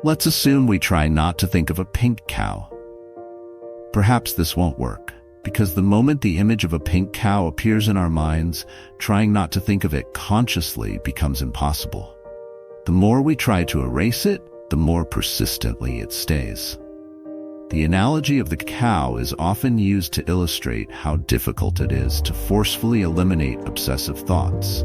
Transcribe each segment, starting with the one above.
Let's assume we try not to think of a pink cow. Perhaps this won't work, because the moment the image of a pink cow appears in our minds, trying not to think of it consciously becomes impossible. The more we try to erase it, the more persistently it stays. The analogy of the cow is often used to illustrate how difficult it is to forcefully eliminate obsessive thoughts.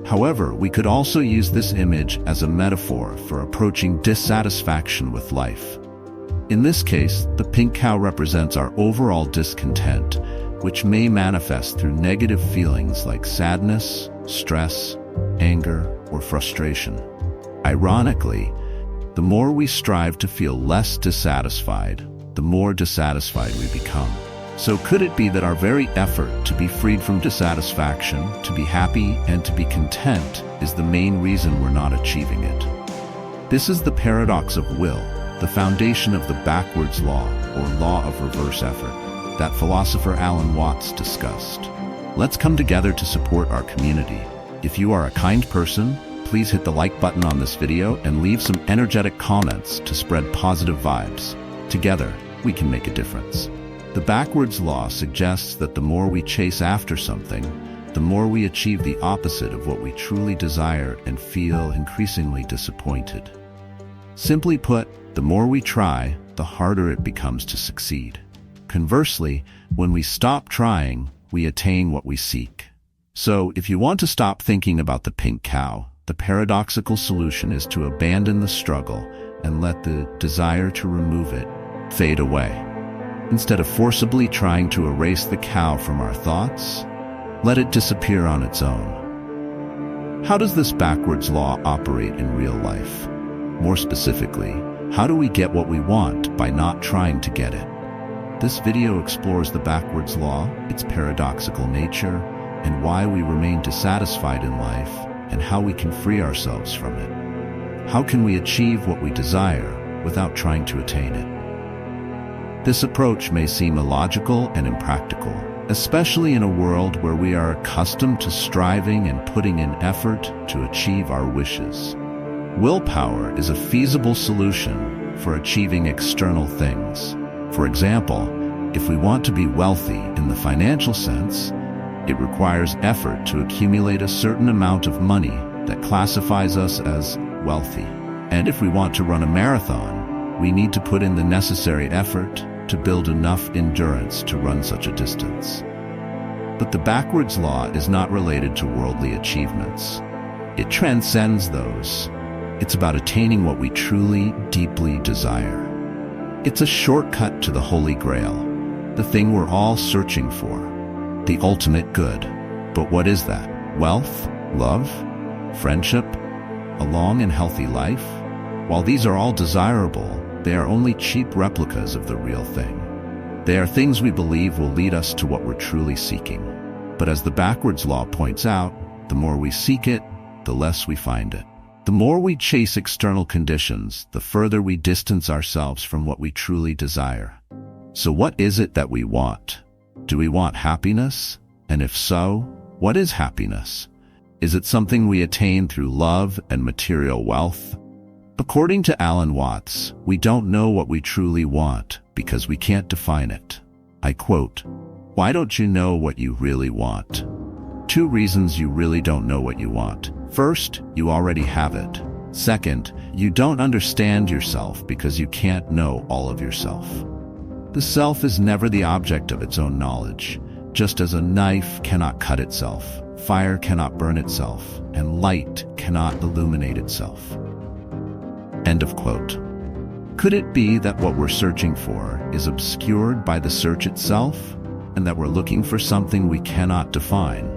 However, we could also use this image as a metaphor for approaching dissatisfaction with life. In this case, the pink cow represents our overall discontent, which may manifest through negative feelings like sadness, stress, anger, or frustration. Ironically, the more we strive to feel less dissatisfied, the more dissatisfied we become. So could it be that our very effort to be freed from dissatisfaction, to be happy, and to be content is the main reason we're not achieving it? This is the paradox of will, the foundation of the backwards law, or law of reverse effort, that philosopher Alan Watts discussed. Let's come together to support our community. If you are a kind person, please hit the like button on this video and leave some energetic comments to spread positive vibes. Together, we can make a difference. The backwards law suggests that the more we chase after something, the more we achieve the opposite of what we truly desire and feel increasingly disappointed. Simply put, the more we try, the harder it becomes to succeed. Conversely, when we stop trying, we attain what we seek. So, if you want to stop thinking about the pink cow, the paradoxical solution is to abandon the struggle and let the desire to remove it fade away. Instead of forcibly trying to erase the cow from our thoughts, let it disappear on its own. How does this backwards law operate in real life? More specifically, how do we get what we want by not trying to get it? This video explores the backwards law, its paradoxical nature, and why we remain dissatisfied in life, and how we can free ourselves from it. How can we achieve what we desire without trying to attain it? This approach may seem illogical and impractical, especially in a world where we are accustomed to striving and putting in effort to achieve our wishes. Willpower is a feasible solution for achieving external things. For example, if we want to be wealthy in the financial sense, it requires effort to accumulate a certain amount of money that classifies us as wealthy. And if we want to run a marathon, we need to put in the necessary effort to build enough endurance to run such a distance. But the backwards law is not related to worldly achievements. It transcends those. It's about attaining what we truly, deeply desire. It's a shortcut to the Holy Grail, the thing we're all searching for, the ultimate good. But what is that? Wealth? Love? Friendship? A long and healthy life? While these are all desirable, they are only cheap replicas of the real thing. They are things we believe will lead us to what we're truly seeking. But as the backwards law points out, the more we seek it, the less we find it. The more we chase external conditions, the further we distance ourselves from what we truly desire. So what is it that we want? Do we want happiness? And if so, what is happiness? Is it something we attain through love and material wealth? According to Alan Watts, we don't know what we truly want because we can't define it. I quote, "Why don't you know what you really want?" 2 reasons you really don't know what you want. First, you already have it. Second, you don't understand yourself because you can't know all of yourself. The self is never the object of its own knowledge. Just as a knife cannot cut itself, fire cannot burn itself, and light cannot illuminate itself. End of quote. Could it be that what we're searching for is obscured by the search itself, and that we're looking for something we cannot define?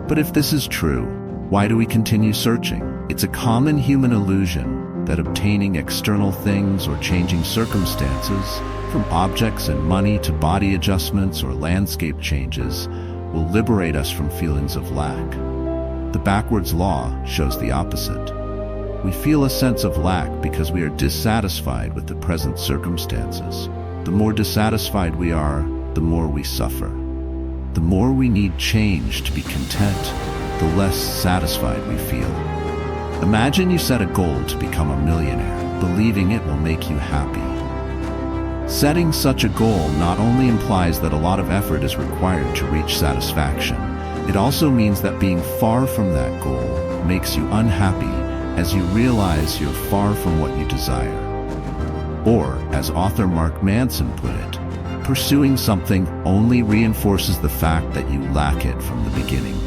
But if this is true, why do we continue searching? It's a common human illusion that obtaining external things or changing circumstances, from objects and money to body adjustments or landscape changes, will liberate us from feelings of lack. The backwards law shows the opposite. We feel a sense of lack because we are dissatisfied with the present circumstances. The more dissatisfied we are, the more we suffer. The more we need change to be content, the less satisfied we feel. Imagine you set a goal to become a millionaire, believing it will make you happy. Setting such a goal not only implies that a lot of effort is required to reach satisfaction, it also means that being far from that goal makes you unhappy as you realize you're far from what you desire. Or, as author Mark Manson put it, pursuing something only reinforces the fact that you lack it from the beginning.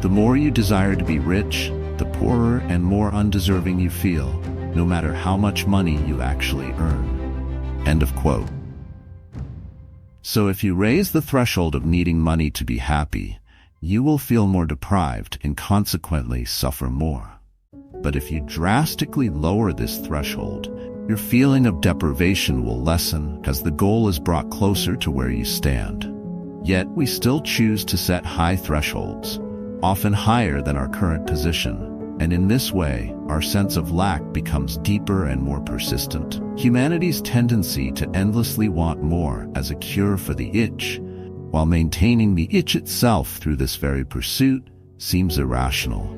The more you desire to be rich, the poorer and more undeserving you feel, no matter how much money you actually earn. End of quote. So if you raise the threshold of needing money to be happy, you will feel more deprived and consequently suffer more. But if you drastically lower this threshold, your feeling of deprivation will lessen as the goal is brought closer to where you stand. Yet we still choose to set high thresholds, often higher than our current position. And in this way, our sense of lack becomes deeper and more persistent. Humanity's tendency to endlessly want more as a cure for the itch, while maintaining the itch itself through this very pursuit, seems irrational.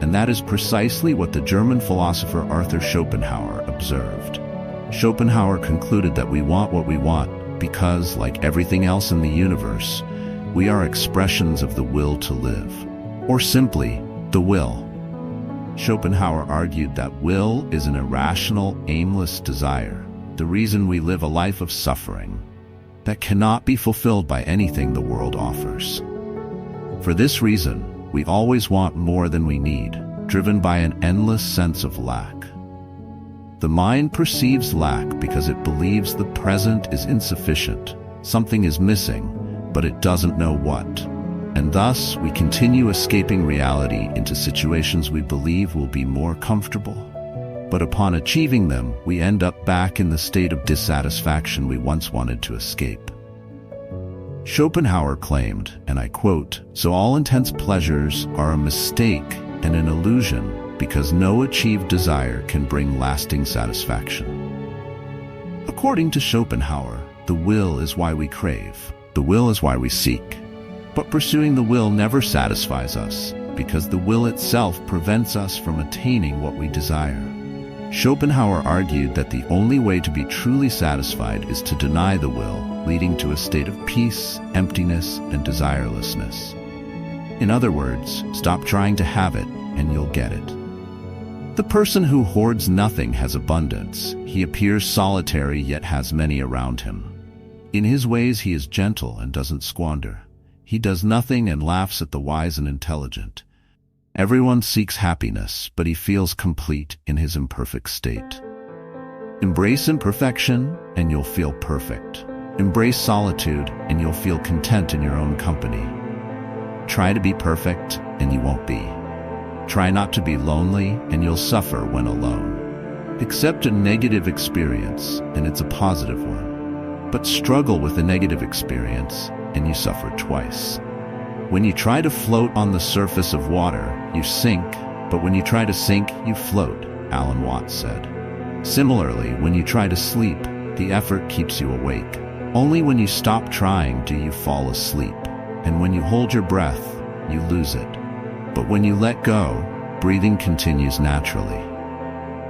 And that is precisely what the German philosopher Arthur Schopenhauer observed. Schopenhauer concluded that we want what we want because, like everything else in the universe, we are expressions of the will to live, or simply, the will. Schopenhauer argued that will is an irrational, aimless desire, the reason we live a life of suffering, that cannot be fulfilled by anything the world offers. For this reason, we always want more than we need, driven by an endless sense of lack. The mind perceives lack because it believes the present is insufficient, something is missing, but it doesn't know what. And thus, we continue escaping reality into situations we believe will be more comfortable. But upon achieving them, we end up back in the state of dissatisfaction we once wanted to escape. Schopenhauer claimed, and I quote, "So all intense pleasures are a mistake and an illusion because no achieved desire can bring lasting satisfaction." According to Schopenhauer, the will is why we crave. The will is why we seek. But pursuing the will never satisfies us, because the will itself prevents us from attaining what we desire. Schopenhauer argued that the only way to be truly satisfied is to deny the will, leading to a state of peace, emptiness, and desirelessness. In other words, stop trying to have it, and you'll get it. The person who hoards nothing has abundance. He appears solitary, yet has many around him. In his ways he is gentle and doesn't squander. He does nothing and laughs at the wise and intelligent. Everyone seeks happiness, but he feels complete in his imperfect state. Embrace imperfection, and you'll feel perfect. Embrace solitude, and you'll feel content in your own company. Try to be perfect, and you won't be. Try not to be lonely, and you'll suffer when alone. Accept a negative experience, and it's a positive one. But struggle with a negative experience, and you suffer twice. When you try to float on the surface of water, you sink, but when you try to sink, you float, Alan Watts said. Similarly, when you try to sleep, the effort keeps you awake. Only when you stop trying do you fall asleep, and when you hold your breath, you lose it. But when you let go, breathing continues naturally.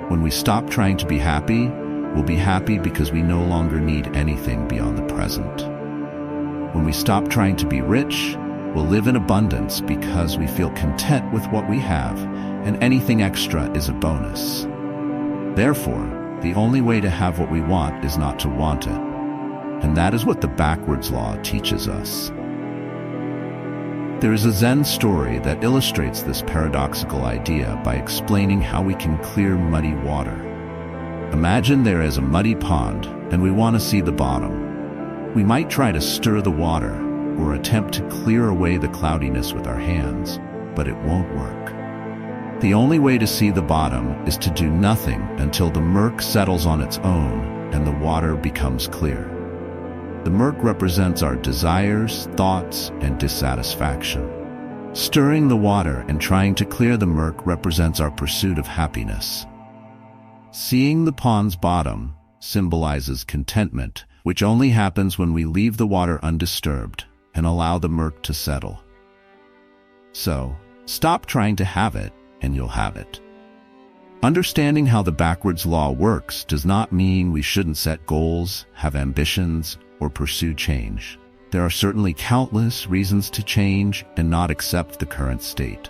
When we stop trying to be happy, we'll be happy because we no longer need anything beyond the present. When we stop trying to be rich, we'll live in abundance because we feel content with what we have, and anything extra is a bonus. Therefore, the only way to have what we want is not to want it. And that is what the backwards law teaches us. There is a Zen story that illustrates this paradoxical idea by explaining how we can clear muddy water. Imagine there is a muddy pond, and we want to see the bottom. We might try to stir the water, or attempt to clear away the cloudiness with our hands, but it won't work. The only way to see the bottom is to do nothing until the murk settles on its own and the water becomes clear. The murk represents our desires, thoughts, and dissatisfaction. Stirring the water and trying to clear the murk represents our pursuit of happiness. Seeing the pond's bottom symbolizes contentment, which only happens when we leave the water undisturbed and allow the murk to settle. So, stop trying to have it, and you'll have it. Understanding how the backwards law works does not mean we shouldn't set goals, have ambitions, or pursue change. There are certainly countless reasons to change and not accept the current state.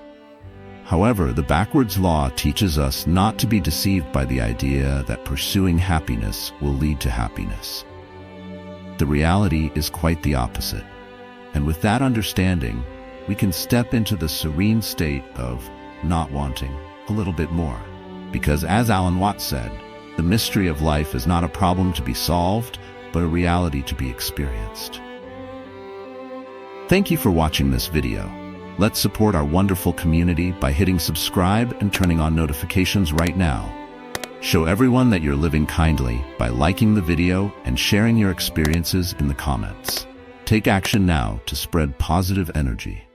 However, the backwards law teaches us not to be deceived by the idea that pursuing happiness will lead to happiness. The reality is quite the opposite. And with that understanding, we can step into the serene state of not wanting a little bit more. Because as Alan Watts said, the mystery of life is not a problem to be solved, but a reality to be experienced. Thank you for watching this video. Let's support our wonderful community by hitting subscribe and turning on notifications right now. Show everyone that you're living kindly by liking the video and sharing your experiences in the comments. Take action now to spread positive energy.